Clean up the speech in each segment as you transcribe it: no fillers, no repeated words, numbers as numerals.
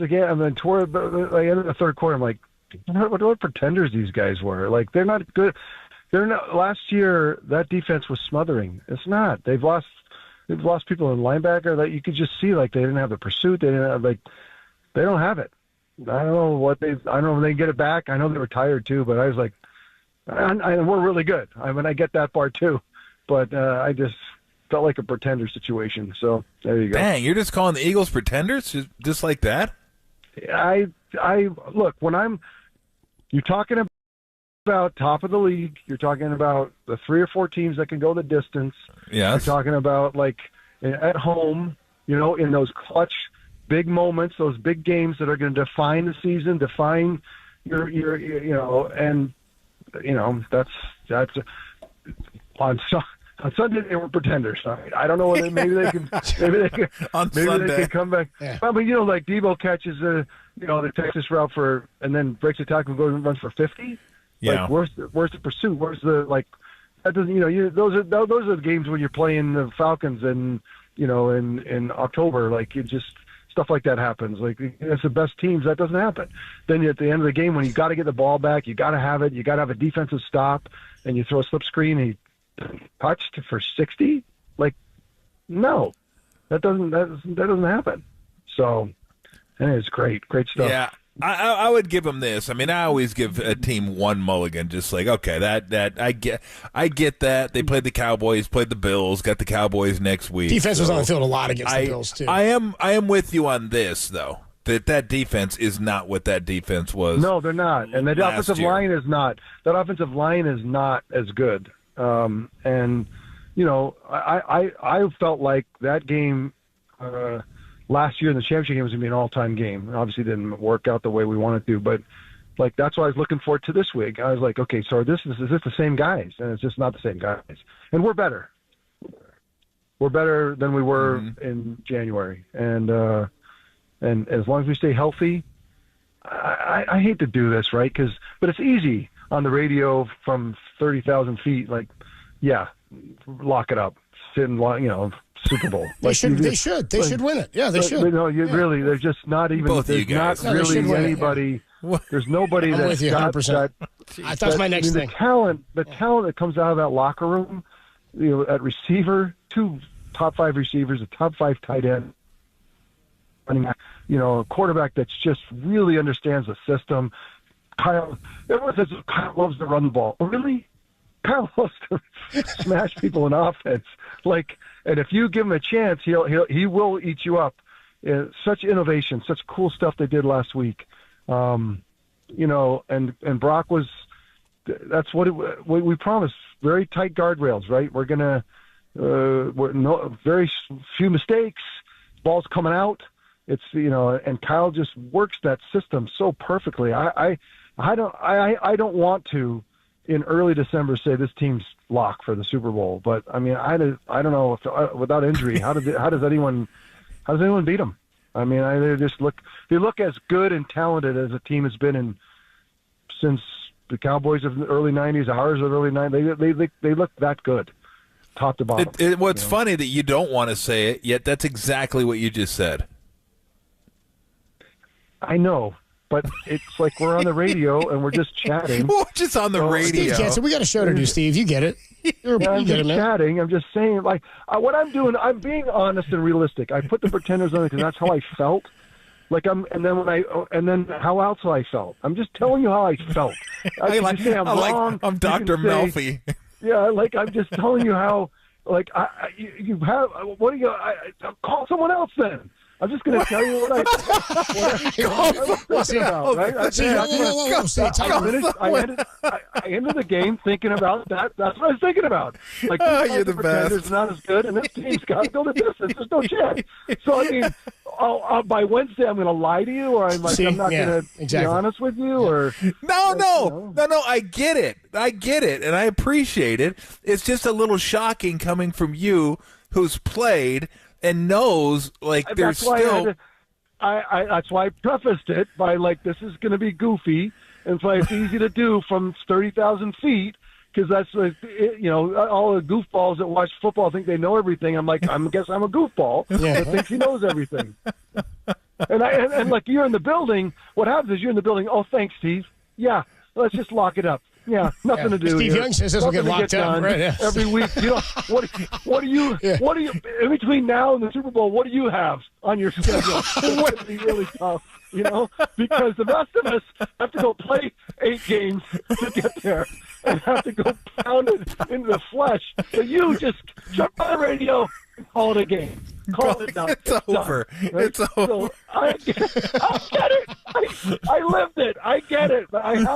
again, and then toward the end of the third quarter, I'm like, what pretenders these guys were. Like, they're not good. They're not. Last year, that defense was smothering. It's not. They've lost people in linebacker that you could just see, like, they didn't have the pursuit. They didn't have, like, they don't have it. I don't know if they can get it back. I know they were tired too, but I was like, and we're really good. I mean, I get that part too, but I just felt like a pretender situation. So there you go. Dang, you're just calling the Eagles pretenders just like that? I look, you're talking about top of the league. You're talking about the 3 or 4 teams that can go the distance. Yes. You're talking about, like, at home, in those clutch big moments, those big games that are going to define the season, define your and that's on Sunday they were pretenders. I don't know whether maybe they can on maybe Sunday they can come back. Yeah. Well, but like Debo catches the Texas route and then breaks the tackle and goes and runs for 50. Yeah. Like, where's the pursuit? Where's the, like, that doesn't those are the games when you're playing the Falcons and in October, like, you just stuff like that happens. Like, it's the best teams, that doesn't happen. Then at the end of the game, when you got to get the ball back, you got to have it. You got to have a defensive stop, and you throw a slip screen and he touched for 60. Like, no, that doesn't happen. So, it's great stuff. Yeah. I would give them this. I mean, I always give a team one mulligan, just like, okay, that I get that. They played the Cowboys, played the Bills, got the Cowboys next week. Defense was on the field a lot against the Bills too. I am with you on this though. That defense is not what that defense was. No, they're not. And the offensive line is not. That offensive line is not as good. I felt like that game last year in the championship game was going to be an all-time game. It obviously didn't work out the way we wanted to, but, like, that's what I was looking forward to this week. I was like, okay, so is this the same guys? And it's just not the same guys. And we're better. We're better than we were in January. And as long as we stay healthy, I hate to do this, right? But it's easy on the radio from 30,000 feet. Like, yeah, lock it up. Sit and, Super Bowl. They should win it. Yeah, they should. Really, there's just not even. Both of you there's guys. not really anybody. There's nobody I'm that's with you, got 100%. that. That's my next thing. The talent that comes out of that locker room, at receiver, 2 top 5 receivers, a top 5 tight end, a quarterback that's just really understands the system. Everyone says Kyle loves to run the ball. Oh, really? Kyle loves to smash people in offense. Like, and if you give him a chance, he will eat you up. Such innovation, such cool stuff they did last week. And Brock was. That's what we promised. Very tight guardrails, right? We're gonna very few mistakes. Ball's coming out. It's and Kyle just works that system so perfectly. I don't want to in early December say this team's lock for the Super Bowl, but I mean I don't know if without injury how does anyone beat them? I mean they look as good and talented as a team has been since the Cowboys of the early '90s, ours of the early '90s. They look that good, top to bottom. What's funny that you don't want to say it, yet that's exactly what you just said. I know, but it's like we're on the radio and we're just chatting. We're just on the radio. Steve gets it. We got a show to do, Steve. You get it. I'm just chatting. I'm just saying, like, what I'm doing, I'm being honest and realistic. I put the pretenders on it because that's how I felt. Like and then how else I felt. I'm just telling you how I felt. I'm wrong. I'm Dr. Melfi. Yeah, like I'm just telling you how. Like you have. What do you? Call someone else then. I'm just going to tell you what I was thinking about, right? I ended the game thinking about that. That's what I was thinking about. Like, you're the best. It's not as good, and this team's got to go the distance. There's no chance. So, I mean, by Wednesday, I'm going to lie to you, or I'm not going to be honest with you, or no. I get it, and I appreciate it. It's just a little shocking coming from you, who's played and knows, like, there's still. That's why I prefaced it by, like, this is going to be goofy, and so it's easy to do from 30,000 feet, because that's, all the goofballs that watch football think they know everything. I'm like, I guess I'm a goofball that thinks he knows everything. And like you're in the building, what happens is you're in the building. Oh, thanks, Steve. Yeah, let's just lock it up. Yeah, nothing to do. Steve here. Young says this will get locked up right, yeah. Every week. You know, what do you in between now and the Super Bowl? What do you have on your schedule? It's going to be really tough, you know, because the rest of us have to go play 8 games to get there and have to go pound it into the flesh. So you just jump on the radio and call it a game. Call it done. It's over. Done, right? It's over. So I get it. I lived it. I get it. But I'm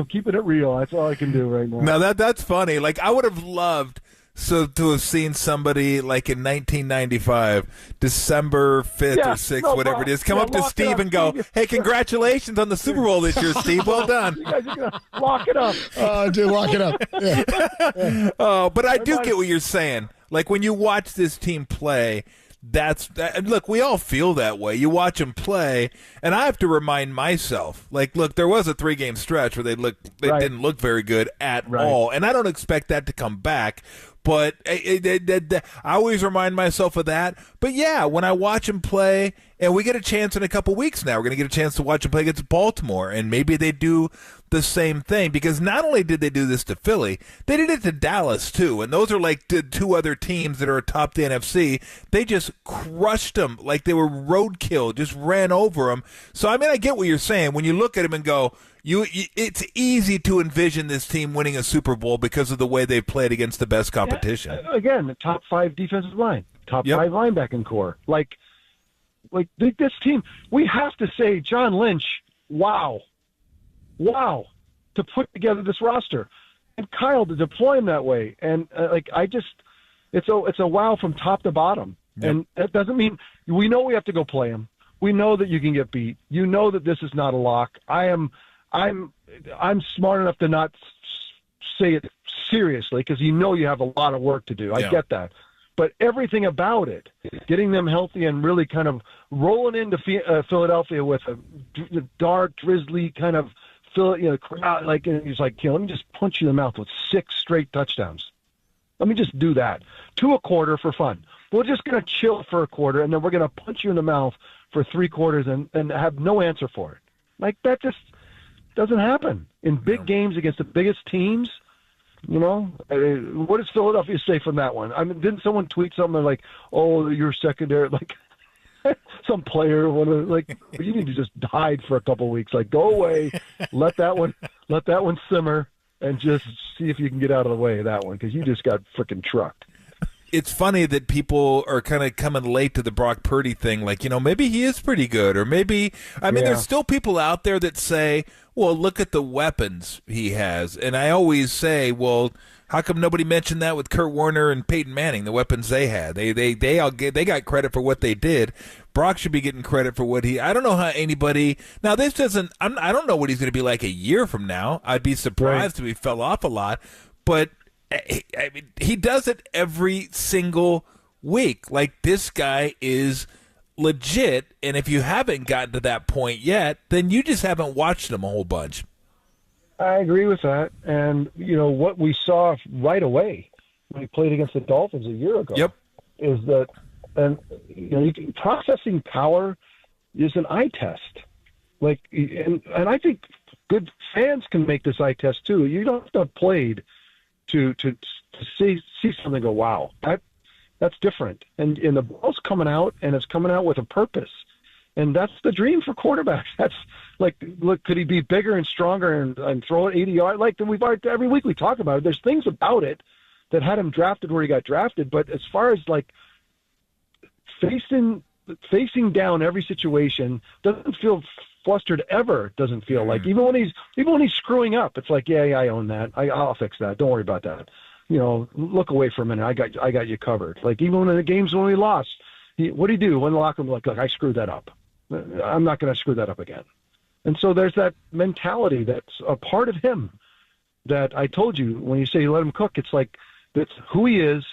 keeping it real. That's all I can do right now. Now that's funny. Like I would have loved to have seen somebody like in 1995, December 5th or 6th, whatever it is, come up to Steve and go, "Hey, congratulations on the Super Bowl this year, Steve. Well done." You guys are gonna lock it up. Dude, lock it up. Yeah. Oh, but I do get what you're saying. Like when you watch this team play. Look, we all feel that way. You watch them play, and I have to remind myself, like, look, there was a 3-game stretch where they didn't look very good at all, and I don't expect that to come back. But I always remind myself of that. But yeah, when I watch them play, and we get a chance in a couple weeks now, we're going to get a chance to watch them play against Baltimore, and maybe they do the same thing, because not only did they do this to Philly, they did it to Dallas too, and those are like the 2 other teams that are atop the NFC. They just crushed them like they were roadkill, just ran over them. So I mean, I get what you're saying when you look at them and go, it's easy to envision this team winning a Super Bowl because of the way they've played against the best competition. Yeah, again, the top 5 defensive line, top 5 linebacking core, like this team. We have to say, John Lynch, wow, to put together this roster, and Kyle to deploy him that way, and it's a wow from top to bottom. Yep. And that doesn't mean we know we have to go play him. We know that you can get beat. You know that this is not a lock. I'm smart enough to not say it seriously because you know you have a lot of work to do. I get that. But everything about it, getting them healthy and really kind of rolling into Philadelphia with a dark, drizzly kind of crowd, like, and he's like, let me just punch you in the mouth with 6 straight touchdowns. Let me just do that. 2 a quarter for fun. We're just going to chill for a quarter, and then we're going to punch you in the mouth for 3 quarters and have no answer for it. Like, that just doesn't happen in big games against the biggest teams. You know, what does Philadelphia say from that one? I mean, didn't someone tweet something like, "Oh, you're secondary," like some player, like, you need to just hide for a couple of weeks. Like, go away, let that one simmer, and just see if you can get out of the way of that one because you just got freaking trucked. It's funny that people are kind of coming late to the Brock Purdy thing. Like, maybe he is pretty good, or maybe, there's still people out there that say, well, look at the weapons he has. And I always say, well, how come nobody mentioned that with Kurt Warner and Peyton Manning, the weapons they had? They got credit for what they did. Brock should be getting credit for what I don't know how anybody, now this doesn't, I don't know what he's going to be like a year from now. I'd be surprised if he fell off a lot, but I mean, he does it every single week. Like, this guy is legit, and if you haven't gotten to that point yet, then you just haven't watched him a whole bunch. I agree with that. And, what we saw right away when he played against the Dolphins a year ago is that, and processing power is an eye test. Like, and I think good fans can make this eye test too. You don't have to have played to see something go, wow, that's different. And the ball's coming out, and it's coming out with a purpose. And that's the dream for quarterbacks. That's like, look, could he be bigger and stronger and throw it 80 yards? Like every week we talk about it. There's things about it that had him drafted where he got drafted. But as far as like facing down every situation, doesn't feel flustered ever. Doesn't feel like even when he's screwing up, it's like, yeah, I own that. I'll fix that. Don't worry about that. Look away for a minute. I got you covered. Like, even in the games when we lost, what do you do when the locker room like, look, I screwed that up. I'm not going to screw that up again. And so there's that mentality that's a part of him that I told you when you say you let him cook. It's like, that's who he is.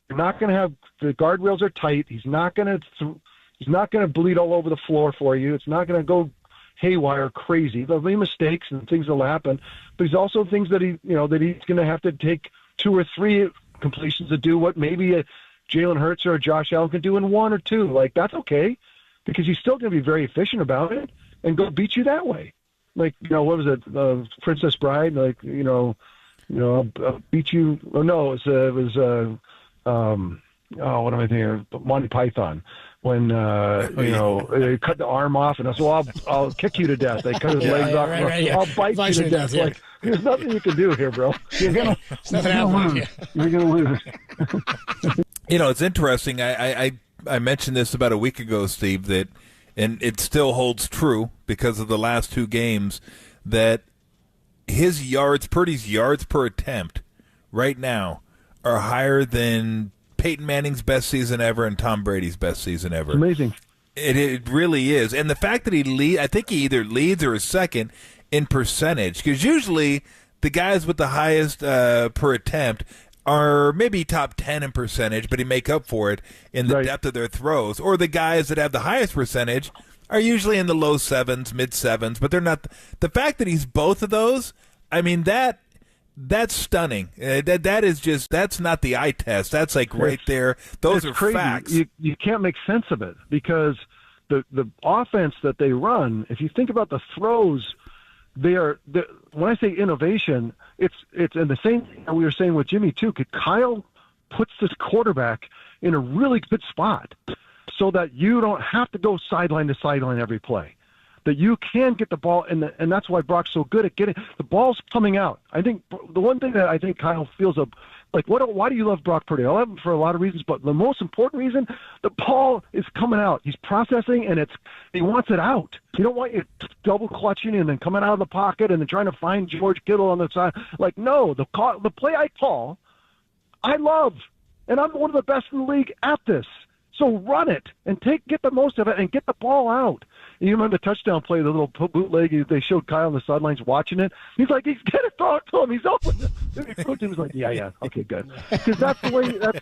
You're not going to have the guardrails are tight. He's not going to bleed all over the floor for you. It's not going to go haywire crazy. There'll be mistakes and things that'll happen, but he's also things that that he's going to have to take 2 or 3 completions to do what maybe Jalen Hurts or Josh Allen can do in 1 or 2. Like, that's okay, because he's still going to be very efficient about it and go beat you that way. Like, what was it, Princess Bride? Like, I'll beat you. Oh, no, it was what am I thinking? Monty Python. When they cut the arm off, and I said, "Well, I'll kick you to death." They cut his legs off. I'll bite you to death. Like, there's nothing you can do here, bro. You're gonna lose. You're gonna lose. It's interesting. I mentioned this about a week ago, Steve, that, and it still holds true because of the last 2 games, that Purdy's yards per attempt right now are higher than Peyton Manning's best season ever and Tom Brady's best season ever. Amazing. It really is. And the fact that I think he either leads or is second in percentage, because usually the guys with the highest per attempt are maybe top 10 in percentage, but he make up for it in the depth of their throws. Or the guys that have the highest percentage are usually in the low 7s, mid 7s, but they're not. The fact that he's both of those, I mean, that's stunning. That's not the eye test. That's like right there. Those are crazy. Facts. You can't make sense of it, because the offense that they run, if you think about the throws, when I say innovation, it's in the same thing we were saying with Jimmy too. Kyle puts this quarterback in a really good spot so that you don't have to go sideline to sideline every play. That you can get the ball, and that's why Brock's so good at getting the ball's coming out. I think the one thing that I think Kyle feels why do you love Brock Purdy? I love him for a lot of reasons, but the most important reason, the ball is coming out. He's processing, and he wants it out. You don't want you double clutching and then coming out of the pocket and then trying to find George Kittle on the side. Like, no, the play I call, I love, and I'm one of the best in the league at this. So run it and get the most of it and get the ball out. And you remember the touchdown play, the little bootleg they showed Kyle on the sidelines watching it. He's like, he's gonna throw it to him. He's open. And the coach was like, yeah, okay, good, because that's the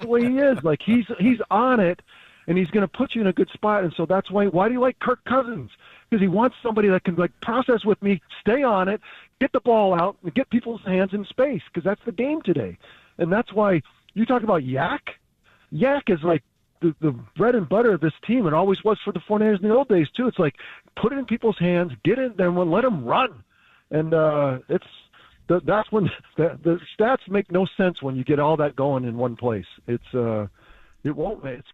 way he is. Like, he's on it, and he's gonna put you in a good spot. And so that's why. Why do you like Kirk Cousins? Because he wants somebody that can process with me, stay on it, get the ball out, and get people's hands in space. Because that's the game today, and that's why you talk about Yak. Yak is like the bread and butter of this team, and always was for the 49ers in the old days too. It's like, put it in people's hands, get it, then let them run. And that's when the stats make no sense when you get all that going in one place. It won't. It's